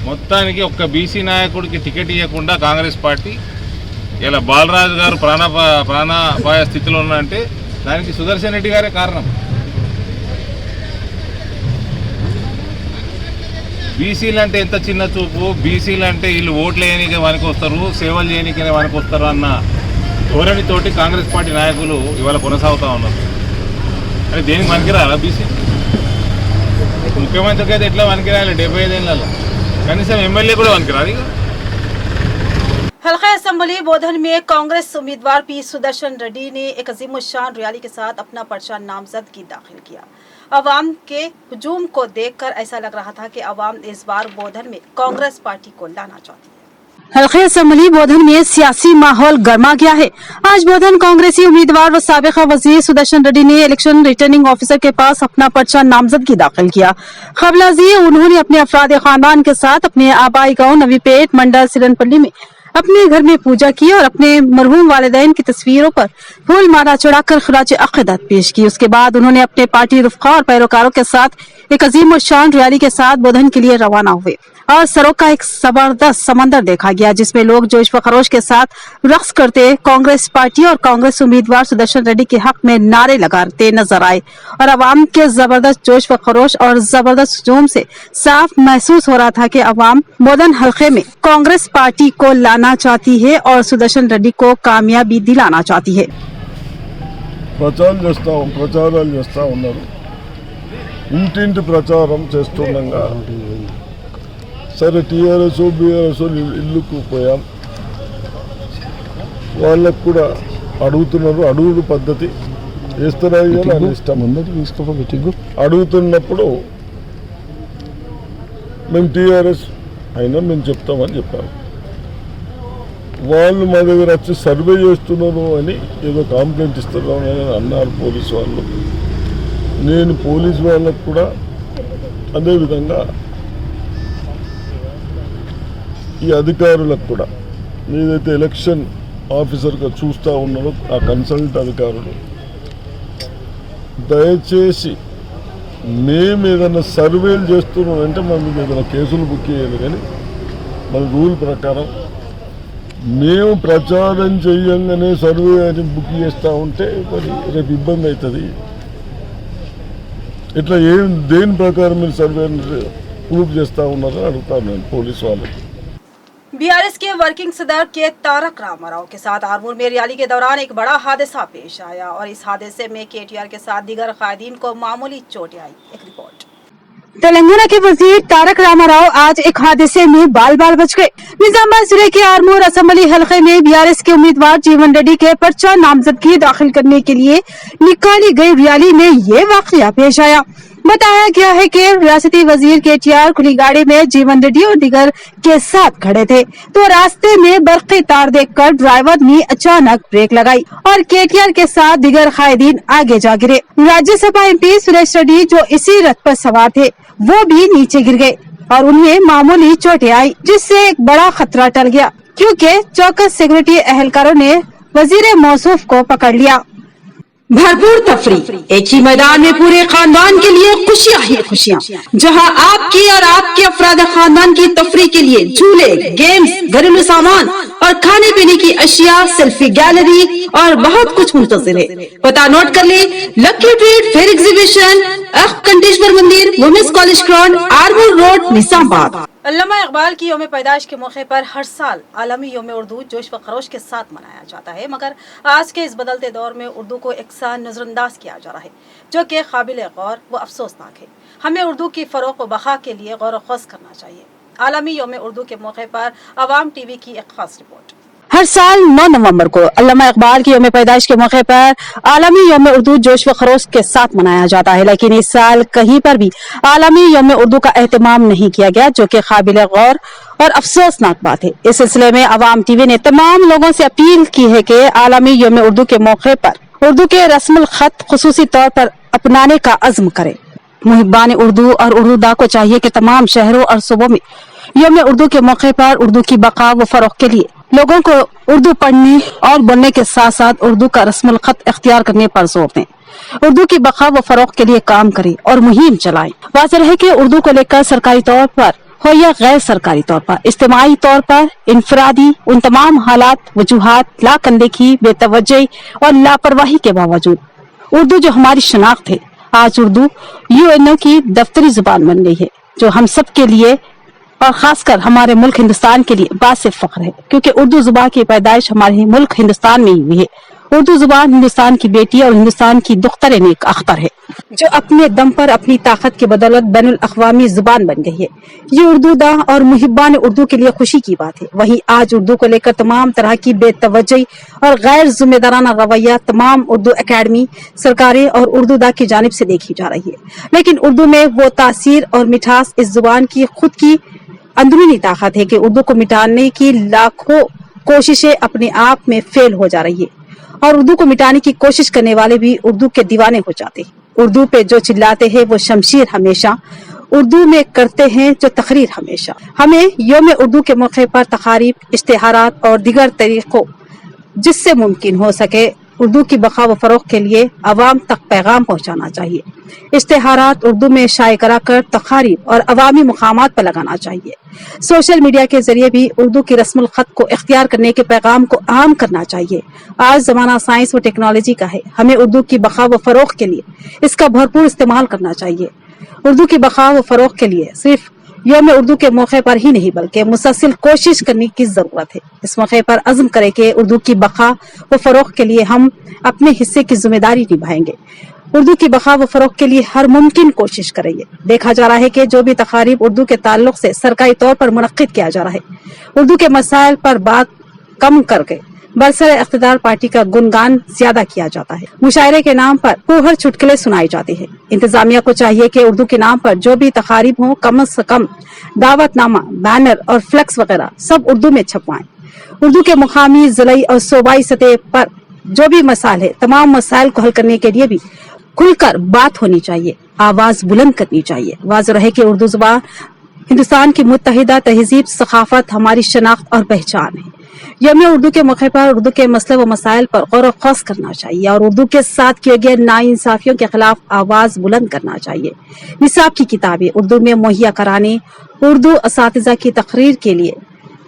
Speaker 9: మొత్తానికి ఒక్క బీసీ నాయకుడికి టికెట్ ఇవ్వకుండా కాంగ్రెస్ పార్టీ ఇలా బాలరాజు గారు ప్రాణాపాయ స్థితిలో ఉన్నారంటే దానికి సుదర్శన్ రెడ్డి గారే కారణం. బీసీలు అంటే ఎంత చిన్న చూపు, బీసీలు అంటే వీళ్ళు ఓట్లు వేయడానికి వానికి వస్తారు, సేవలు చేయడానికి వానికి వస్తారు అన్న ధోరణితోటి కాంగ్రెస్ పార్టీ నాయకులు ఇవాళ కొనసాగుతూ ఉన్నారు. అంటే దేనికి పనికిరాలా బీసీ? ముఖ్యమంత్రికి అయితే ఎట్లా పనికిరాలి? 75 ఏళ్ళలో కనీసం ఎమ్మెల్యే కూడా పనికిరాదు.
Speaker 1: हल्का असम्बली बोधन में कांग्रेस उम्मीदवार पी सुदर्शन रेड्डी ने एक अजीमुशान रैली के साथ अपना पर्चा नामजदगी दाखिल किया। अवाम के हुजूम को देखकर ऐसा लग रहा था कि अवाम इस बार बोधन में कांग्रेस पार्टी को लाना चाहती है।
Speaker 3: हल्के असम्बली बोधन में सियासी माहौल गर्मा गया है। आज बोधन कांग्रेसी उम्मीदवार व साबिका वजीर सुदर्शन रेड्डी ने इलेक्शन रिटर्निंग ऑफिसर के पास अपना पर्चा नामजदगी दाखिल किया। खबलाजी उन्होंने अपने अफराद खानदान के साथ अपने आबाई गांव नवीपेट मंडल सिरनपल्ली में अपने घर में पूजा की और अपने मरहूम वालिदैन की तस्वीरों पर फूल माला चढ़ाकर खराज अक़ीदत पेश की। उसके बाद उन्होंने अपने पार्टी रफ़क़ा और पैरोकारों के साथ एक अजीम और शान रैली के साथ बोधन के लिए रवाना हुए और सड़क का एक जबरदस्त समंदर देखा गया, जिसमें लोग जोश व खरोश के साथ रक्स करते कांग्रेस पार्टी और कांग्रेस उम्मीदवार सुदर्शन रेड्डी के हक में नारे लगाते नजर आए और अवाम के जबरदस्त जोश व खरोश और जबरदस्त हुजूम से साफ महसूस हो रहा था कि अवाम बोधन हल्के में कांग्रेस पार्टी को लाना चाहती है और सुदर्शन रेड्डी को कामयाबी दिलाना चाहती है।
Speaker 4: ప్రచారాలు చేస్తూ ఉన్నారు. ఇంటింటి ప్రచారం చేస్తుండగా సరే టీఆర్ఎస్ బీఆర్ఎస్ ఇల్లుకు పోయాం, వాళ్ళకు కూడా అడుగుతున్నారు. అడుగుడు పద్ధతి వేస్తున్నాయి ఇష్టం. అడుగుతున్నప్పుడు మేము టీఆర్ఎస్ అయినా మేము చెప్తామని చెప్పాము. వాళ్ళు మా దగ్గర వచ్చి సర్వే చేస్తున్నారు అని ఏదో కంప్లైంట్ ఇస్తున్నాను అని అన్నారు పోలీసు వాళ్ళు. నేను పోలీసు వాళ్ళకు కూడా అదేవిధంగా ఈ అధికారులకు కూడా ఏదైతే ఎలక్షన్ ఆఫీసర్గా చూస్తూ ఉన్నారో ఆ కన్సల్ట్ అధికారులు దయచేసి మేము ఏదైనా సర్వేలు చేస్తున్నాం అంటే మనం ఏదైనా కేసులు బుక్ చేయాలి, కానీ మన రూల్ ప్రకారం మేము ప్రచారం చేయంగానే సర్వే అని బుక్ చేస్తూ ఉంటే మరి రేపు ఇబ్బంది అవుతుంది. ఇట్లా దేని ప్రకారం మీరు సర్వే ప్రూఫ్ చేస్తూ ఉన్నారని అడుగుతాను నేను పోలీసు వాళ్ళకి.
Speaker 1: बीआरएस के वर्किंग सदर के तारक रामाराव के साथ आरमूर में रैली के दौरान एक बड़ा हादसा पेश आया और इस हादसे में केटीआर के साथ दीगर कायदीन को मामूली चोटें आई। एक रिपोर्ट।
Speaker 3: तेलंगाना के वजीर तारक रामाराव आज एक हादसे में बाल बाल बच गए। निजामाबाद जिले के आरमूर असेंबली हलके में बीआरएस के उम्मीदवार जीवन रेड्डी के पर्चा नामजदगी दाखिल करने के लिए निकाली गई रैली में ये वाकया पेश आया। बताया गया है कि रियासती वजीर केटीआर खुली गाड़ी में जीवन रेड्डी और दीगर के साथ खड़े थे तो रास्ते में बरक़ी तार देखकर ड्राइवर ने अचानक ब्रेक लगाई और केटीआर के साथ दीगर कायदीन आगे जा गिरे। राज्यसभा एमपी सुरेश रेड्डी जो इसी रथ पर सवार थे वो भी नीचे गिर गए और उन्हें मामूली चोटें आई, जिससे एक बड़ा खतरा टल गया क्योंकि चौकस सिक्योरिटी एहलकारों ने वजीर मौसूफ को पकड़ लिया। भरपूर तफरी, एक ही मैदान में पूरे खानदान के लिए खुशियां ही खुशियां, जहां आपकी और आपके अफराद खानदान की तफरी के लिए झूले, गेम्स, घरेलू सामान और खाने पीने की अशिया, सेल्फी गैलरी और बहुत कुछ मुंतज़िर है। पता नोट कर ले, lucky treat fair exhibition, Kanteshwar मंदिर, women's college ground, Armoor road, Nizamabad.
Speaker 1: Allama Iqbal की यौम पैदाइश के मौके पर हर साल आलमी यौम उर्दू जोश व खरोश के साथ मनाया जाता है, मगर आज के इस बदलते दौर में उर्दू को एकसा नज़रअंदाज किया जा रहा है, जो कि काबिल गौर व अफसोसनाक है। हमें उर्दू की फ़रोग़ व बहा के लिए गौर व ख़ौस करना चाहिए। आलमी यौम उर्दू के मौके पर अवाम टीवी की एक खास रिपोर्ट।
Speaker 3: हर साल 9 नवंबर को अल्लामा इकबाल की यौम पैदाइश के मौके पर आलमी यौम उर्दू जोश व खरोश के साथ मनाया जाता है, लेकिन इस साल कहीं पर भी आलमी यौम उर्दू का एहतमाम नहीं किया गया, जो कि काबिल गौर और अफसोसनाक बात है। इस सिलसिले में अवाम टीवी ने तमाम लोगों से अपील की है कि आलमी यौम उर्दू के मौके पर उर्दू के रस्मुल खत खुसूसी तौर पर अपनाने का अज़्म करें। मुहिब्बान उर्दू और उर्दूदा को चाहिए कि तमाम शहरों और सूबों में यौम उर्दू के मौके पर उर्दू की बका व फरोग़ के लिए लोगों को उर्दू पढ़ने और बोलने के साथ साथ उर्दू का रस्मुल खत इख्तियार करने पर जोर दें। उर्दू की बका व फरोग़ के लिए काम करें और मुहिम चलाएं। वाज़ेह है कि उर्दू को लेकर सरकारी तौर पर हो या गैर सरकारी तौर पर, इज्तिमाई तौर पर इनफरादी उन तमाम हालात, वजूहात, लाअनदेखी, बेतवज्जही और लापरवाही के बावजूद उर्दू जो हमारी शनाख्त है, आज उर्दू यूएनओ की दफ्तरी जुबान बन गई है, जो हम सब के लिए और खासकर हमारे मुल्क हिंदुस्तान के लिए बासे फख्र है, क्योंकि उर्दू जुबान की पैदाइश हमारे मुल्क हिंदुस्तान में ही हुई है। उर्दू जुबान हिंदुस्तान की बेटी और हिंदुस्तान की दुख्तर नेक अख्तर है, जो अपने दम पर अपनी ताकत की बदौलत बैनुल अक़वामी जुबान बन गई है। ये उर्दूदा और मुहिब्बान उर्दू के लिए खुशी की बात है। वहीं आज उर्दू को लेकर तमाम तरह की बेतवज्जही और गैर जिम्मेदाराना रवैया तमाम उर्दू अकेडमी, सरकारें और उर्दूदा की जानिब से देखी जा रही है, लेकिन उर्दू में वो तासीर और मिठास इस जुबान की खुद की अंदरूनी ताकत है कि उर्दू को मिटाने की लाखों कोशिशें अपने आप में फेल हो जा रही है, और उर्दू को मिटाने की कोशिश करने वाले भी उर्दू के दीवाने हो जाते हैं। उर्दू पे जो चिल्लाते हैं वो शमशीर हमेशा, उर्दू में करते हैं जो तकरीर हमेशा। हमें यौम उर्दू के मौके पर तकारीब, इश्तिहारात और दीगर तरीकों जिससे मुमकिन हो सके उर्दू की बका व फरोग़ के लिए अवाम तक पैगाम पहुँचाना चाहिए। इश्तिहारात उर्दू में शाये कराकर तकारीब और अवामी मुकामात पर लगाना चाहिए। सोशल मीडिया के जरिए भी उर्दू की रस्मुल खत को इख्तियार करने के पैगाम को आम करना चाहिए। आज ज़माना साइंस व टेक्नोलॉजी का है, हमें उर्दू की बका व फरोग़ के लिए इसका भरपूर इस्तेमाल करना चाहिए। उर्दू की बका व फरोग़ के लिए सिर्फ यौम उर्दू के मौके पर ही नहीं बल्कि मुसलसल कोशिश करने की जरूरत है। इस मौके पर अज़्म करें कि उर्दू की बका व फरोग़ के लिए हम अपने हिस्से की जिम्मेदारी निभाएंगे। उर्दू की बका व फरोग़ के लिए हर मुमकिन कोशिश करेंगे। देखा जा रहा है कि जो भी तकारीब उर्दू के ताल्लुक से सरकारी तौर पर मुनक्किद किया जा रहा है, उर्दू के मसाइल पर बात कम करके बरसर इख्तिदार पार्टी का गुणगान ज्यादा किया जाता है। मुशायरे के नाम पर फूहड़ चुटकुले सुनाए जाते हैं। इंतजामिया को चाहिए कि उर्दू के नाम पर जो भी तकारीब हों कम से कम दावतनामा, बैनर और फ्लेक्स वगैरह सब उर्दू में छपवाएं। उर्दू के मुकामी, जिलाई और सूबाई सतह पर जो भी मसाइल है, तमाम मसाइल को हल करने के लिए भी खुलकर बात होनी चाहिए, आवाज बुलंद करनी चाहिए। वाज़ेह रहे कि उर्दू जुबान हिंदुस्तान की मुत्तहिदा तहजीब, सखाफत, हमारी शनाख्त और पहचान है। यम उर्दू के मौके पर उर्दू के मसले व मसाइल पर गौर ख़ास करना चाहिए और उर्दू के साथ किए गए नाइंसाफियों के खिलाफ आवाज बुलंद करना चाहिए। निसाब की किताबें उर्दू में मुहैया कराने, उर्दू असातिज़ा की तकरीर के लिए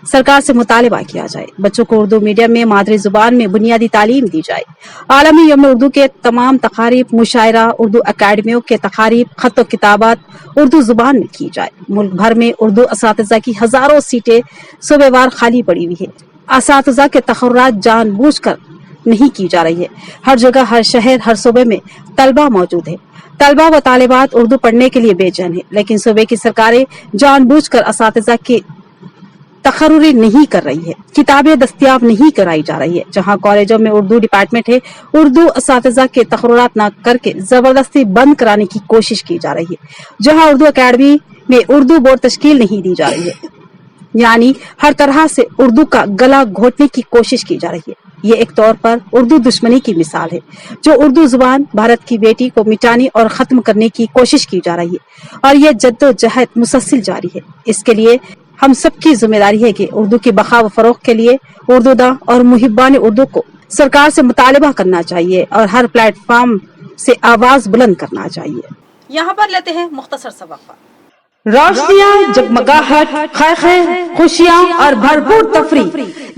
Speaker 3: सरकार से मुतालिबा किया जाए। बच्चों को उर्दू मीडियम में मादरी जुबान में बुनियादी तालीम दी जाए। आलमी यौम उर्दू के तमाम तकारीब, मुशायरा, उर्दू अकाडमियों के तकारीब, खत व किताबात उर्दू जुबान में की जाए। मुल्क भर में उर्दू असातिज़ा की हजारों सीटें सूबेवार खाली पड़ी हुई है। असातिज़ा के तखर्रुरात जानबूझकर नहीं की जा रही है। हर जगह, हर शहर, हर सूबे में तलबा मौजूद है। तलबा व तालिबात उर्दू पढ़ने के लिए बेचैन है, लेकिन सूबे की सरकारें जानबूझकर असातिज़ा की तकर्रुरी नहीं कर रही है। किताबें दस्तयाब नहीं कराई जा रही है। जहां कॉलेजों में उर्दू डिपार्टमेंट है, उर्दू असातिज़ा के तकर्रुरात न करके जबरदस्ती बंद कराने की कोशिश की जा रही है। जहां उर्दू अकादमी में उर्दू बोर्ड तश्कील नहीं दी जा रही है, यानी हर तरह से उर्दू का गला घोटने की कोशिश की जा रही है। ये एक तौर पर उर्दू दुश्मनी की मिसाल है, जो उर्दू जुबान भारत की बेटी को मिटाने और खत्म करने की कोशिश की जा रही है और ये जद्दोजहद मुसलसल जारी है। इसके लिए हम सबकी जिम्मेदारी है कि उर्दू की बका व फरोग के लिए उर्दूदा और मुहिब्बान उर्दू को सरकार से मुतालिबा करना चाहिए और हर प्लेटफॉर्म से आवाज बुलंद करना चाहिए।
Speaker 1: यहाँ पर लेते हैं मुख्तसर सा वक्फा।
Speaker 3: रोशनियाँ, जगमगाहट, खैर, खुशियाँ और भरपूर तफरी।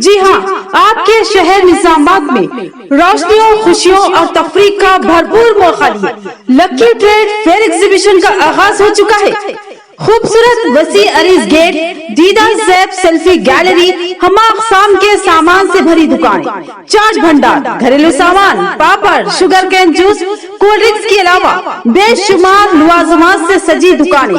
Speaker 3: जी हाँ, आपके शहर निजामाबाद में रोशनियों, खुशियों और तफरी का भरपूर मौका लिए लकी ट्रेड फेयर एग्जीबिशन का आगाज हो चुका है। खूबसूरत वसी अरीज गेट, दीदार ज़ेब सेल्फी गैलरी, हमा अक़साम के सामान से भरी दुकानें, चाट भंडार, घरेलू सामान, पापड़, sugar cane juice, cold drinks के अलावा बेशुमार लवाजमात से सजी दुकानें,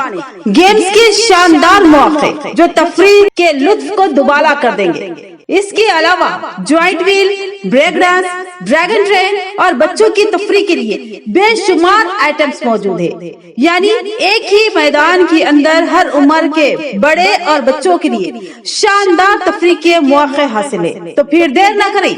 Speaker 3: गेम्स के शानदार मौके जो तफरीह के लुत्फ को दुबाला कर देंगे। इसके अलावा giant wheel, break dance, dragon train और बच्चों की तफरीह के लिए बेशुमार आइटम्स मौजूद है। यानी एक ही मैदान के अंदर हर उम्र के बड़े और बच्चों के लिए शानदार तफरीह के मौके हासिल है। तो फिर देर न करें,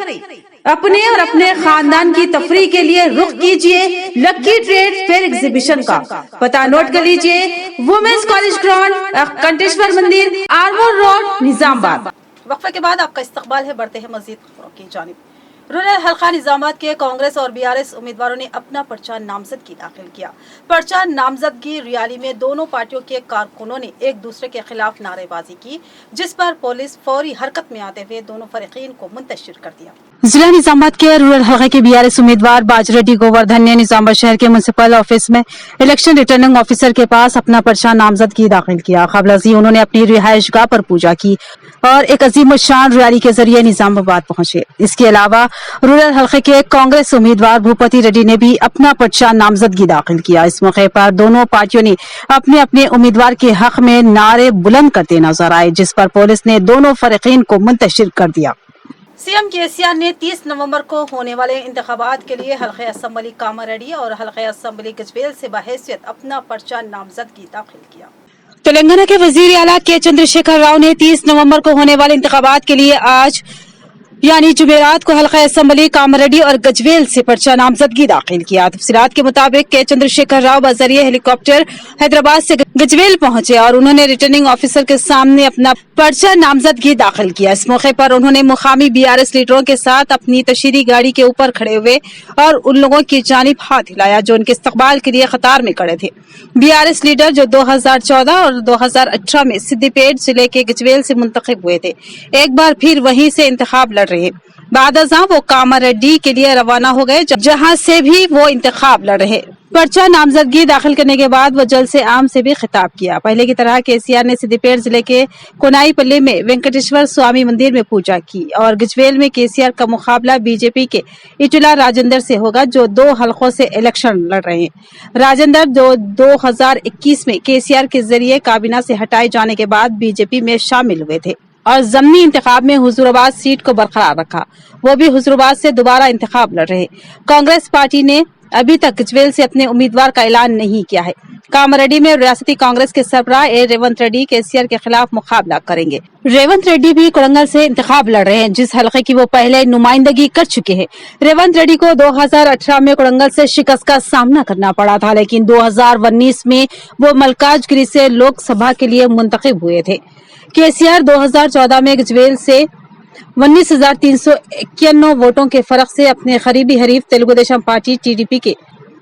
Speaker 3: अपने और अपने खानदान की तफरीह के लिए रुख कीजिए लकी ट्रेड फेयर एग्जीबिशन का। पता नोट कर लीजिए, वुमेन्स कॉलेज ग्राउंड, कंटेश्वर मंदिर, आर्मोर रोड, निजामाबाद।
Speaker 1: वक्फे के बाद आपका इस्तकबाल है, बढ़ते हैं मजीद खबरों की जानिब। रूरल हल्का निजामाबाद के कांग्रेस और बीआरएस उम्मीदवारों ने अपना पर्चा नामजदगी दाखिल किया। पर्चा नामजदगी रैली में दोनों पार्टियों के कारकुनों ने एक दूसरे के खिलाफ नारेबाजी की, जिस पर पुलिस फौरी हरकत में आते हुए दोनों फरीकीन को मुंतशिर कर दिया।
Speaker 3: जिला निजामाबाद के रूरल हल्के के बीआरएस उम्मीदवार बाजरेड्डी गोवर्धन ने निजामाबाद शहर के म्युनिसिपल ऑफिस में इलेक्शन रिटर्निंग ऑफिसर के पास अपना पर्चा नामजदगी दाखिल किया। कबल उन्होंने अपनी रिहायशगाह पर पूजा की और एक अजीम शान रैली के जरिए निजामाबाद पहुंचे। इसके अलावा रूरल हल्के के कांग्रेस उम्मीदवार भूपति रेड्डी ने भी अपना पर्चा नामजदगी दाखिल किया। इस मौके पर दोनों पार्टियों ने अपने अपने उम्मीदवार के हक में नारे बुलंद करते नजर आए, जिस पर पुलिस ने दोनों फरीकीन को मुंतशिर कर दिया।
Speaker 1: सीएम केसीआर ने 30 नवंबर को होने वाले इंतखाबात के लिए हल्के असम्बली कामारेड्डी और हल्के असम्बली गजवेल से बहैसियत अपना पर्चा नामजदगी दाखिल किया।
Speaker 3: तेलंगाना के वजीर आला के चंद्रशेखर राव ने 30 नवंबर को होने वाले इंतखाबात के लिए आज यानी जुमेरात को हल्का असम्बली कामारेड्डी और गजवेल से पर्चा नामजदगी दाखिल किया। तफसीलात के मुताबिक के चंद्रशेखर राव बजरिए हेलीकॉप्टर हैदराबाद से गजवेल पहुंचे और उन्होंने रिटर्निंग ऑफिसर के सामने अपना पर्चा नामजदगी दाखिल किया। इस मौके पर उन्होंने मुकामी बीआरएस लीडरों के साथ अपनी तशरीह गाड़ी के ऊपर खड़े हुए और उन लोगों की जानिब हाथ हिलाया जो उनके इस्तकबाल के लिए कतार में खड़े थे। बीआरएस लीडर जो 2014 और 2018 में सिद्दीपेट जिले के गजवेल से मुंतखब हुए थे, एक बार फिर वहीं से इंतखाब लड़ रहे। बाद वो कामारेड्डी के लिए रवाना हो गए, जहां से भी वो इंतखाब लड़ रहे। पर्चा नामजदगी दाखिल करने के बाद वो जल से आम से भी खिताब किया। पहले की तरह केसीआर ने सिद्दीपेट जिले के कोनाईपल्ली में वेंकटेश्वर स्वामी मंदिर में पूजा की और गजवेल में केसीआर का मुकाबला बीजेपी के इटुला राजेंद्र से होगा, जो 2 हलकों से इलेक्शन लड़ रहे हैं। राजेंद्र 2021 में केसीआर के जरिए काबीना से हटाए जाने के बाद बीजेपी में शामिल हुए थे और ज़मनी इंतखाब में हुजूराबाद सीट को बरकरार रखा। वो भी हुजूराबाद से दोबारा इंतखाब लड़ रहे। कांग्रेस पार्टी ने अभी तक गजवेल से अपने उम्मीदवार का ऐलान नहीं किया है। कामारेड्डी में रियासती कांग्रेस के सरबराह रेवंत रेड्डी केसीआर के खिलाफ मुकाबला करेंगे। रेवंत रेड्डी भी कोरंगल से इंतखाब लड़ रहे हैं, जिस हलके की वो पहले नुमाइंदगी कर चुके हैं। रेवंत रेड्डी को 2018 में कोरंगल से शिकस्त का सामना करना पड़ा था, लेकिन 2019 में वो मलकाजगिरी से लोकसभा के लिए मुंतखब हुए थे। केसीआर 2014 में गजवेल से 19,391 वोटों के फर्क से अपने करीबी हरीफ तेलुगु देशम पार्टी टीडीपी के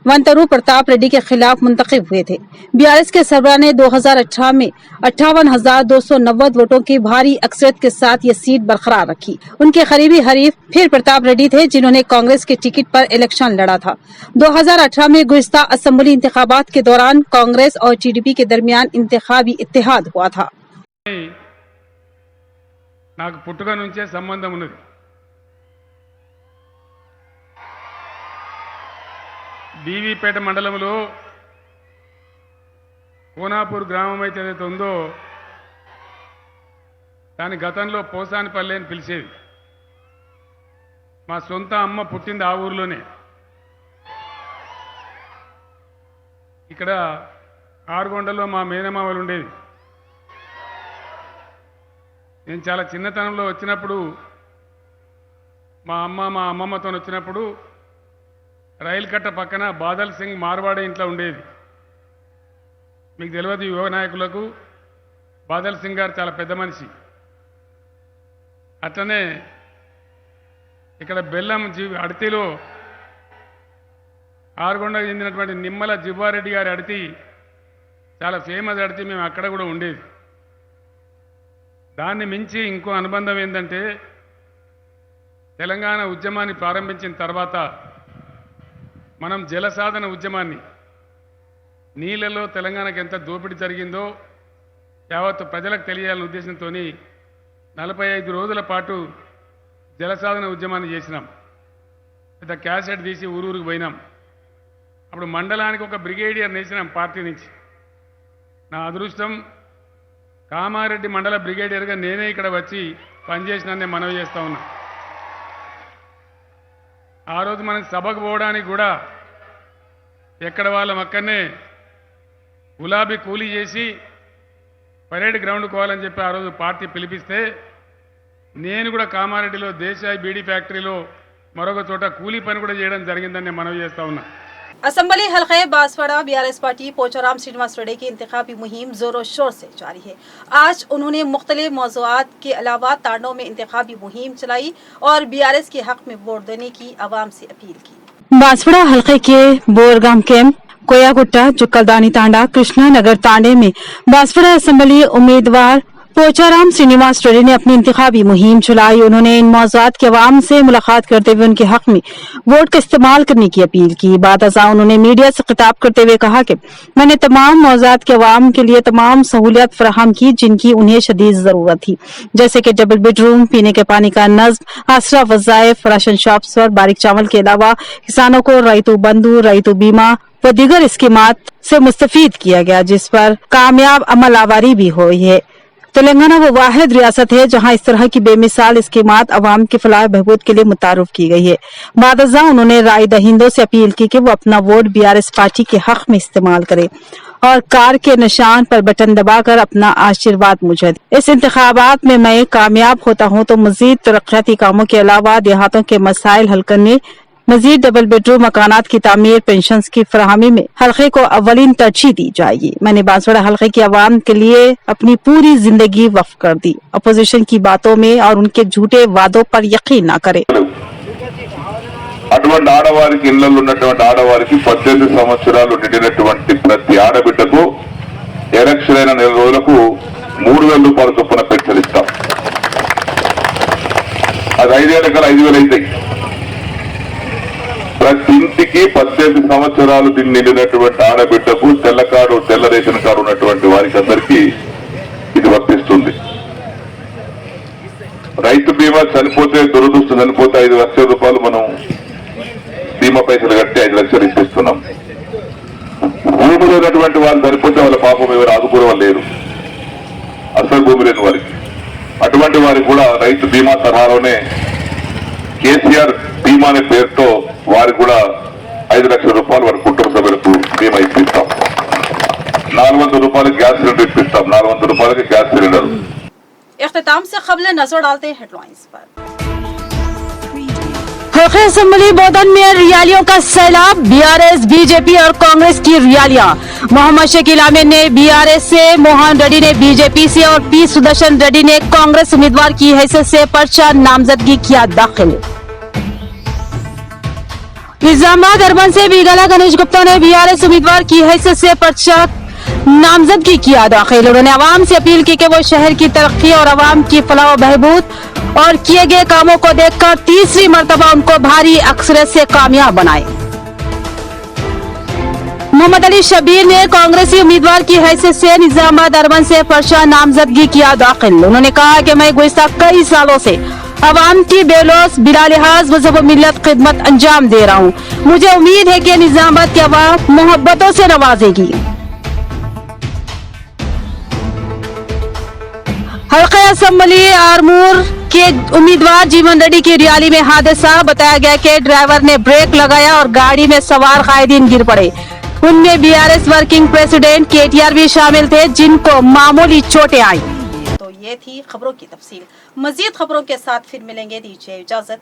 Speaker 3: वंतरू प्रताप रेड्डी के खिलाफ मुंतखब हुए थे। बीआरएस के सरबराह ने 2018 में 58,290 वोटों की भारी अक्सरियत के साथ ये सीट बरकरार रखी। उनके करीबी हरीफ फिर प्रताप रेड्डी थे, जिन्होंने कांग्रेस के टिकट पर इलेक्शन लड़ा था। 2018 में गुज़िश्ता असेंबली इंतखाबात के दौरान कांग्रेस और टीडीपी के दरमियान इंतखाबी इत्तेहाद हुआ था।
Speaker 10: నాకు పుట్టుక నుంచే సంబంధం ఉన్నది. బీవీపేట మండలంలో కోనాపూర్ గ్రామం అయితే ఏదైతే ఉందో దాని గతంలో పోసానిపల్లి అని పిలిచేది. మా సొంత అమ్మ పుట్టింది ఆ ఊర్లోనే. ఇక్కడ ఆరుగొండలో మా మేనమామలు ఉండేది. నేను చాలా చిన్నతనంలో వచ్చినప్పుడు మా అమ్మమ్మతో వచ్చినప్పుడు రైలు కట్ట పక్కన బాదల్ సింగ్ మార్వాడే ఇంట్లో ఉండేది. మీకు తెలియదు, యువ నాయకులకు బాదల్ సింగ్ గారు చాలా పెద్ద మనిషి. అట్లనే ఇక్కడ బెల్లం అడితిలో ఆరుగొండకు చెందినటువంటి నిమ్మల జిబ్బారెడ్డి గారి అడితి చాలా ఫేమస్ అడితి. మేము అక్కడ కూడా ఉండేది. దాన్ని మించి ఇంకో అనుబంధం ఏంటంటే తెలంగాణ ఉద్యమాన్ని ప్రారంభించిన తర్వాత మనం జలసాధన ఉద్యమాన్ని, నీళ్ళలో తెలంగాణకు ఎంత దోపిడీ జరిగిందో యావత్తు ప్రజలకు తెలియాలనే ఉద్దేశంతో 45 రోజుల పాటు జలసాధన ఉద్యమాన్ని చేసినాం. పెద్ద క్యాసెట్ తీసి ఊరూరికి పోయినాం. అప్పుడు మండలానికి ఒక బ్రిగేడియర్ వేసినాం పార్టీ నుంచి. నా అదృష్టం, కామారెడ్డి మండల బ్రిగేడియర్గా నేనే ఇక్కడ వచ్చి పనిచేసిననే మనవి చేస్తా ఉన్నా. ఆ రోజు మనం సభకు పోవడానికి కూడా ఎక్కడ వాళ్ళం అక్కడనే గులాబీ కూలీ చేసి పరేడ్ గ్రౌండ్ పోవాలని చెప్పి ఆ రోజు పార్టీ పిలిపిస్తే నేను కూడా కామారెడ్డిలో దేశాయి బీడీ ఫ్యాక్టరీలో మరొక చోట కూలీ పని కూడా చేయడం జరిగిందని మనవి చేస్తా ఉన్నా.
Speaker 1: असम्बली हल्के बांसवाड़ा बीआरएस पार्टी पोचाराम श्रीनिवास रेड्डी की इंतखाबी मुहिम जोरों शोर से जारी है। आज उन्होंने मुख्तलिफ मौज़ूआत के अलावा तांडों में इंतखाबी मुहिम चलाई और बीआरएस के हक में वोट देने की आवाम से अपील की।
Speaker 3: बांसवाड़ा हल्के के बोरगाम कैंप, कोयागुट्टा, जुक्कलदानी तांडा, कृष्णा नगर तांडे में बांसवाड़ा असेंबली उम्मीदवार पोचाराम श्रीनिवास रेड्डी ने अपनी इंतखाबी मुहिम चलाई। उन्होंने इन मौज़ूआत के अवाम से मुलाकात करते हुए उनके हक में वोट का इस्तेमाल करने की अपील की। बाद अज़ा उन्होंने मीडिया से खिताब करते हुए कहा कि मैंने तमाम मौज़ूआत के अवाम के लिए तमाम सहूलियत फराहम की जिनकी उन्हें शदीद जरूरत थी, जैसे कि डबल बेडरूम, पीने के पानी का नज़्म, आसरा वज़ाइफ, राशन शॉप्स पर बारीक चावल के अलावा किसानों को रईतु बंधु, रईतु बीमा व दीगर स्कीमात से मुस्तफीद किया गया, जिस पर कामयाब अमल आवारी भी हुई है। तेलंगाना वो वाहिद रियासत है जहां इस तरह की बेमिसाल स्कीमात अवाम की फलाह बहबूद के लिए मुतारुफ की गई है। बादजा उन्होंने राय दहिंदों से अपील की कि वो अपना वोट बीआरएस पार्टी के हक में इस्तेमाल करे और कार के निशान पर बटन दबाकर अपना आशीर्वाद मुझे दे। इस इंतखाबात में मैं कामयाब होता हूं तो मजीद तरक्याती कामों के अलावा देहातों के मसाइल हल करने, मजीद डबल बेडरूम मकानात की तामीर, पेंशन की फराहमी में हल्के को अव्वलीन तरजीह दी जाएगी। मैंने बांसवाड़ा हल्के की आवाम के लिए अपनी पूरी जिंदगी वक्फ कर दी। अपोजिशन की बातों में और उनके झूठे वादों पर यकीन न करे।
Speaker 11: అటువంటి ఆడవారికి ఇళ్లలో ఉన్నటువంటి ఆడవారికి 18 సంవత్సరాలు నిండినటువంటి ప్రతి ఆడబిడ్డకు ఎలక్షన్ అయిన నెల రోజులకు 3,000 రూపాయల చొప్పున పెన్షన్ ఇస్తాం. అది 5 ఏళ్ళ కల్లా 5,000 అవుతాయి. ప్రతి ఇంటికి 18 సంవత్సరాలు నిండినటువంటి ఆడబిడ్డకు తెల్ల కార్డు, తెల్ల రేషన్ కార్డు ఉన్నటువంటి వారికి అందరికీ ఇది వర్తిస్తుంది. రైతు బీమా చనిపోతే, దురదృష్టం చనిపోతే 5 లక్షల రూపాయలు మనం బీమా పైసలు కట్టి 5 లక్షలు ఇప్పిస్తున్నాం. భూమి లేనటువంటి వాళ్ళు చనిపోతే వాళ్ళ పాపం ఎవరు ఆదుకునే వాళ్ళు లేరు, అసలు భూమి లేని వారికి. అటువంటి వారికి కూడా రైతు బీమా తరహాలోనే కేసీఆర్ బీమా అనే పేరుతో వారికి కూడా 5 లక్షల రూపాయలు వారి కుటుంబ సభ్యులకు బీమా ఇప్పిస్తాం. 400 రూపాయలు గ్యాస్ సిలిండర్ ఇప్పిస్తాం. 400 రూపాయలకి గ్యాస్ సిలిండర్.
Speaker 1: इख्तिताम से खबरें नजर डालते हैं हेडलाइंस पर।
Speaker 3: हल्के असम्बली बोधन में रैलियों का सैलाब, बीआरएस, बीजेपी और कांग्रेस की रैलियां। मोहम्मद शकील अहमद ने बीआरएस से, मोहन रेड्डी ने बीजेपी से और पी सुदर्शन रेड्डी ने कांग्रेस उम्मीदवार की हैसियत से पर्चा नामजदगी किया दाखिल। निजामाबाद अर्बन से बीगला गणेश गुप्ता ने बीआरएस उम्मीदवार की हैसियत से पर्चा नामजदगी किया दाखिल। उन्होंने आवाम से अपील की कि वो शहर की तरक्की और आवाम की फलाह व बहबूद और किए गए कामों को देखकर तीसरी मर्तबा उनको भारी अक्सरियत से कामयाब बनाए। मोहम्मद अली शबीर ने कांग्रेसी उम्मीदवार की हैसियत से निजामाबाद अर्बन से पर्चा नामजदगी किया दाखिल। उन्होंने कहा कि मैं गुज़िश्ता कई सालों से अवाम की बेलौस बिला लिहाज मजहब व मिल्लत खिदमत अंजाम दे रहा हूँ। मुझे उम्मीद है कि निजामाबाद की अवाम मोहब्बतों से नवाजेगी। हल्का असम्बली आरमूर के उम्मीदवार जीवन रेड्डी की रैली में हादसा। बताया गया कि ड्राइवर ने ब्रेक लगाया और गाड़ी में सवार कायदीन गिर पड़े। उनमें बीआरएस वर्किंग प्रेसिडेंट केटीआर भी शामिल थे, जिनको मामूली चोटें आई।
Speaker 1: तो ये थी खबरों की तफसील। मजीद खबरों के साथ फिर मिलेंगे, दीजिए इजाजत।